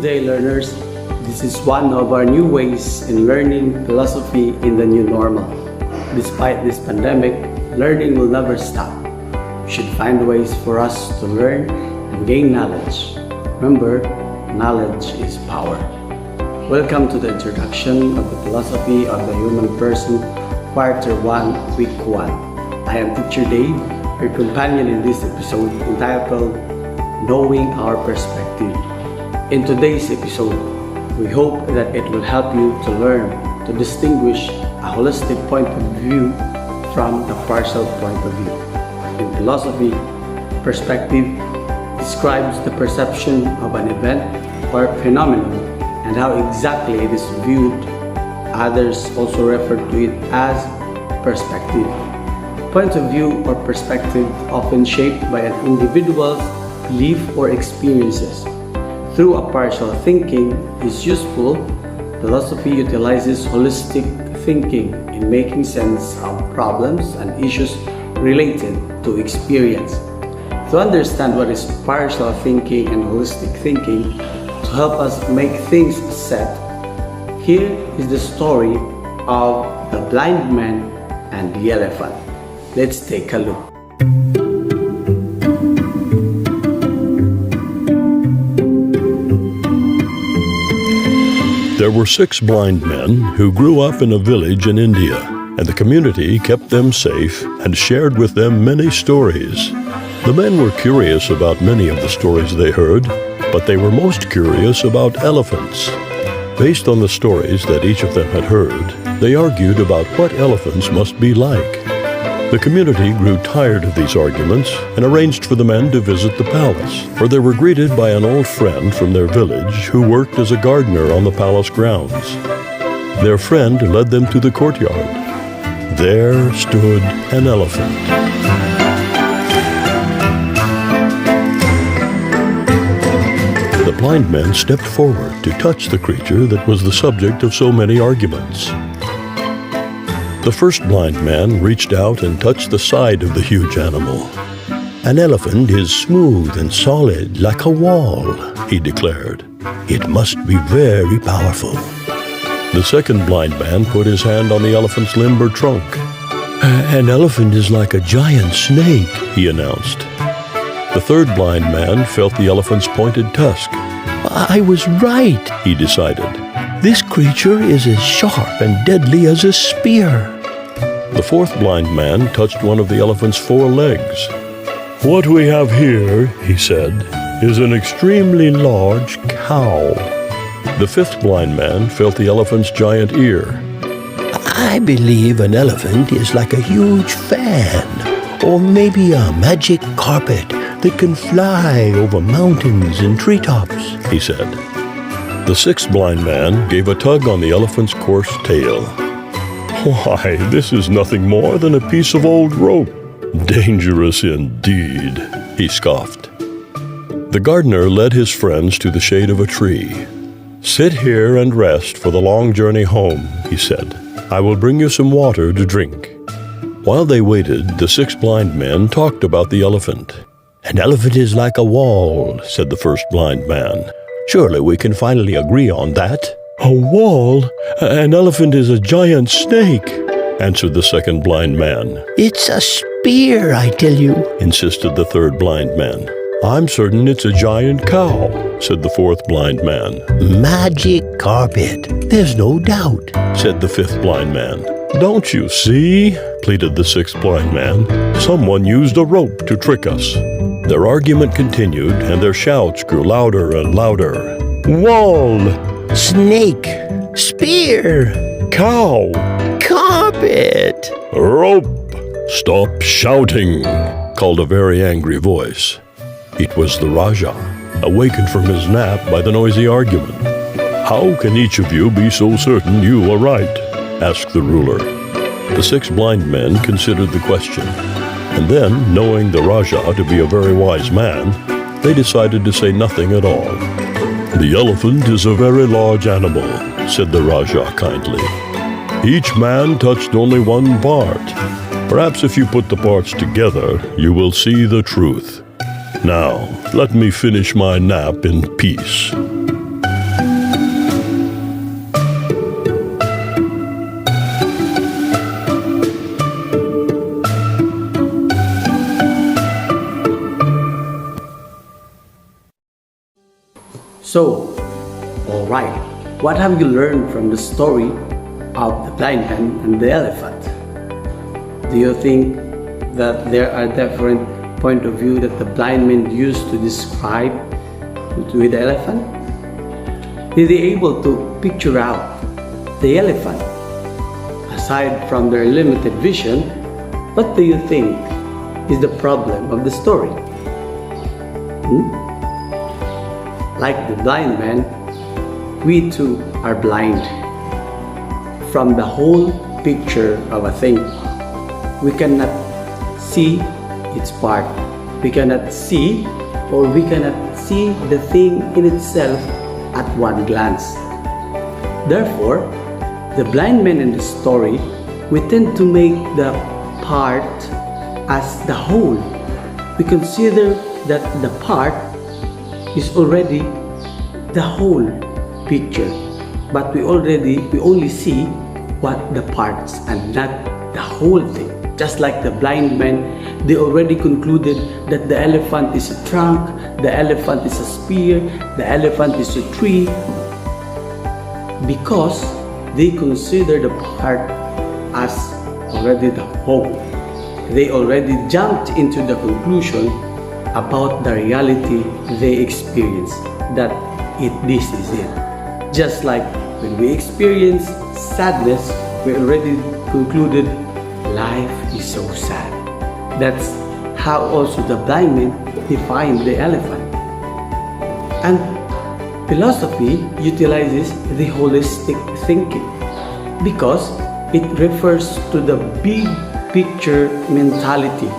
day, learners. This is one of our new ways in learning philosophy in the new normal. Despite this pandemic, learning will never stop. We should find ways for us to learn and gain knowledge. Remember, knowledge is power. Welcome to the introduction of the philosophy of the human person, Quarter 1, Week 1. I am Teacher Dave, your companion in this episode entitled Knowing Our Perspective. In today's episode, we hope that it will help you to learn to distinguish a holistic point of view from a partial point of view. In philosophy, perspective describes the perception of an event or phenomenon and how exactly it is viewed. Others also refer to it as perspective. Point of view or perspective often shaped by an individual's belief or experiences. Through a partial thinking is useful, philosophy utilizes holistic thinking in making sense of problems and issues related to experience. To understand what is partial thinking and holistic thinking, to help us make things set, here is the story of the blind man and the elephant. Let's take a look. There were 6 blind men who grew up in a village in India, and the community kept them safe and shared with them many stories. The men were curious about many of the stories they heard, but they were most curious about elephants. Based on the stories that each of them had heard, they argued about what elephants must be like. The community grew tired of these arguments and arranged for the men to visit the palace, where they were greeted by an old friend from their village who worked as a gardener on the palace grounds. Their friend led them to the courtyard. There stood an elephant. The blind men stepped forward to touch the creature that was the subject of so many arguments. The first blind man reached out and touched the side of the huge animal. "An elephant is smooth and solid like a wall," he declared. "It must be very powerful." The second blind man put his hand on the elephant's limber trunk. "An elephant is like a giant snake," he announced. The third blind man felt the elephant's pointed tusk. "I was right," he decided. "This creature is as sharp and deadly as a spear." The fourth blind man touched one of the elephant's 4 legs. "What we have here," he said, "is an extremely large cow." The fifth blind man felt the elephant's giant ear. "I believe an elephant is like a huge fan, or maybe a magic carpet that can fly over mountains and treetops," he said. The sixth blind man gave a tug on the elephant's coarse tail. "Why, this is nothing more than a piece of old rope. Dangerous indeed," he scoffed. The gardener led his friends to the shade of a tree. "Sit here and rest for the long journey home," he said. "I will bring you some water to drink." While they waited, the 6 blind men talked about the elephant. "An elephant is like a wall," said the first blind man. "Surely we can finally agree on that." "A wall? An elephant is a giant snake," answered the second blind man. "It's a spear, I tell you," insisted the third blind man. "I'm certain it's a giant cow," said the fourth blind man. "Magic carpet, there's no doubt," said the fifth blind man. "Don't you see?" pleaded the sixth blind man. "Someone used a rope to trick us." Their argument continued, and their shouts grew louder and louder. "Wall! Snake! Spear! Cow! Carpet! Rope! Stop shouting!" called a very angry voice. It was the Raja, awakened from his nap by the noisy argument. "How can each of you be so certain you are right?" asked the ruler. The 6 blind men considered the question, and then, knowing the Raja to be a very wise man, they decided to say nothing at all. "The elephant is a very large animal," said the Raja kindly. "Each man touched only one part. Perhaps if you put the parts together, you will see the truth. Now, let me finish my nap in peace." So, alright, what have you learned from the story of the blind man and the elephant? Do you think that there are different point of view that the blind man used to describe with the elephant? Did they able to picture out the elephant? Aside from their limited vision, what do you think is the problem of the story? Like the blind man, we too are blind from the whole picture of a thing. We cannot see its part. We cannot see the thing in itself at one glance. Therefore, the blind man in the story, we tend to make the part as the whole. We consider that the part is already the whole picture, but we only see what the parts and not the whole thing. Just like the blind man, they already concluded that the elephant is a trunk, the elephant is a spear, the elephant is a tree, because they consider the part as already the whole. They already jumped into the conclusion about the reality they experience, that this is it. Just like when we experience sadness, we already concluded life is so sad. That's how also the blind man defined the elephant. And philosophy utilizes the holistic thinking because it refers to the big picture mentality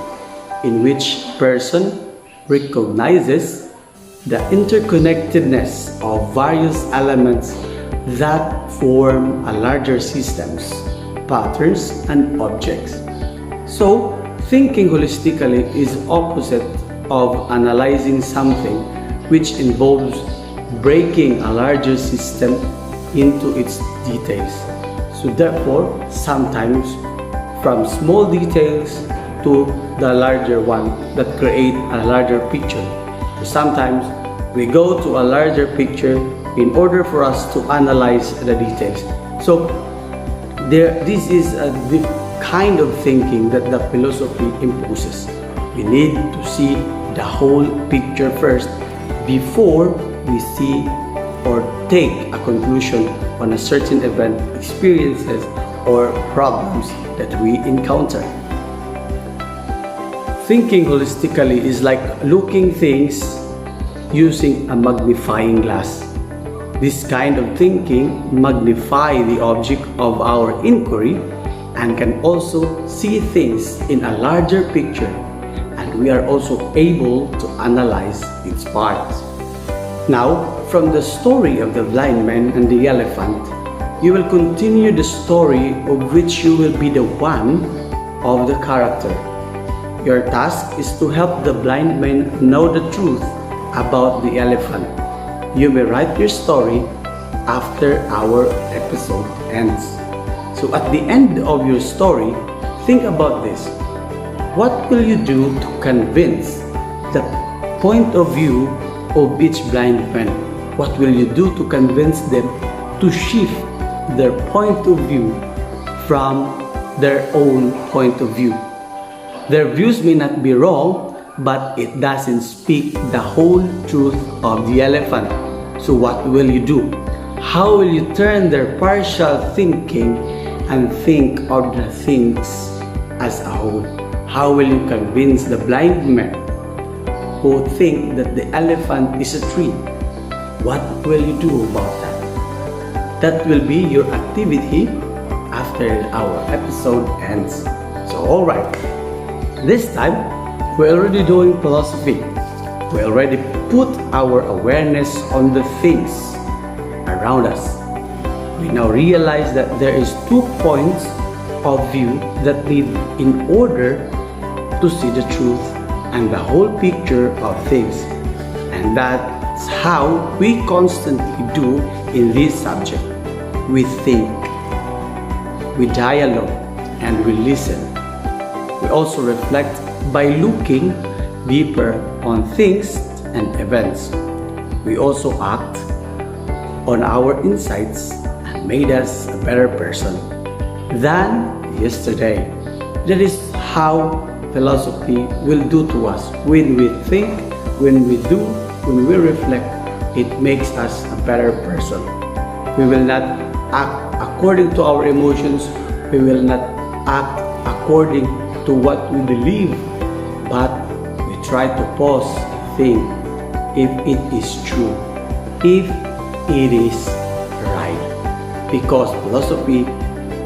in which person recognizes the interconnectedness of various elements that form a larger systems, patterns, and objects. So, thinking holistically is opposite of analyzing something, which involves breaking a larger system into its details. So therefore, sometimes from small details to the larger one that create a larger picture. So sometimes we go to a larger picture in order for us to analyze the details. So this is the kind of thinking that the philosophy imposes. We need to see the whole picture first before we see or take a conclusion on a certain event, experiences, or problems that we encounter. Thinking holistically is like looking things using a magnifying glass. This kind of thinking magnifies the object of our inquiry and can also see things in a larger picture, and we are also able to analyze its parts. Now, from the story of the blind man and the elephant, you will continue the story of which you will be the one of the character. Your task is to help the blind man know the truth about the elephant. You may write your story after our episode ends. So at the end of your story, think about this. What will you do to convince the point of view of each blind man? What will you do to convince them to shift their point of view from their own point of view? Their views may not be wrong, but it doesn't speak the whole truth of the elephant. So what will you do? How will you turn their partial thinking and think of the things as a whole? How will you convince the blind man who think that the elephant is a tree? What will you do about that? That will be your activity after our episode ends. So alright, this time we're already doing philosophy. We already put our awareness on the things around us. We now realize that there is 2 points of view that need in order to see the truth and the whole picture of things. And that's how we constantly do in this subject. We think, we dialogue, and we listen. We also reflect by looking deeper on things and events. We also act on our insights and made us a better person than yesterday. That is how philosophy will do to us. When we think, when we do, when we reflect, it makes us a better person. We will not act according to our emotions. We will not act according to what we believe, but we try to pause and think if it is true, if it is right. Because philosophy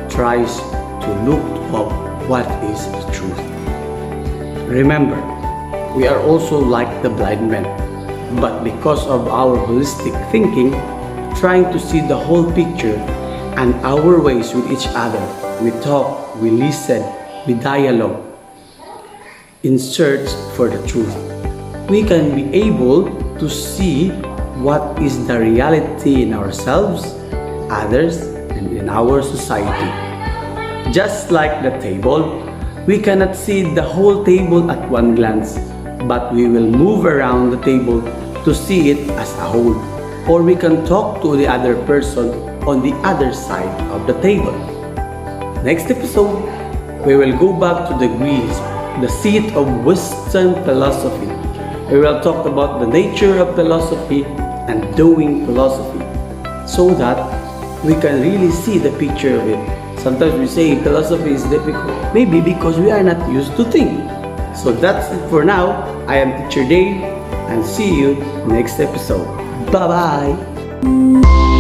tries to look up what is the truth. Remember, we are also like the blind man, but because of our holistic thinking, trying to see the whole picture and our ways with each other, we talk, we listen, we dialogue in search for the truth. We can be able to see what is the reality in ourselves, others, and in our society. Just like the table, we cannot see the whole table at one glance, but we will move around the table to see it as a whole. Or we can talk to the other person on the other side of the table. Next episode, we will go back to the Greece, the seat of Western philosophy. We will talk about the nature of philosophy and doing philosophy so that we can really see the picture of it. Sometimes we say philosophy is difficult, maybe because we are not used to think. So that's it for now. I am Teacher Dave and see you next episode. Bye-bye!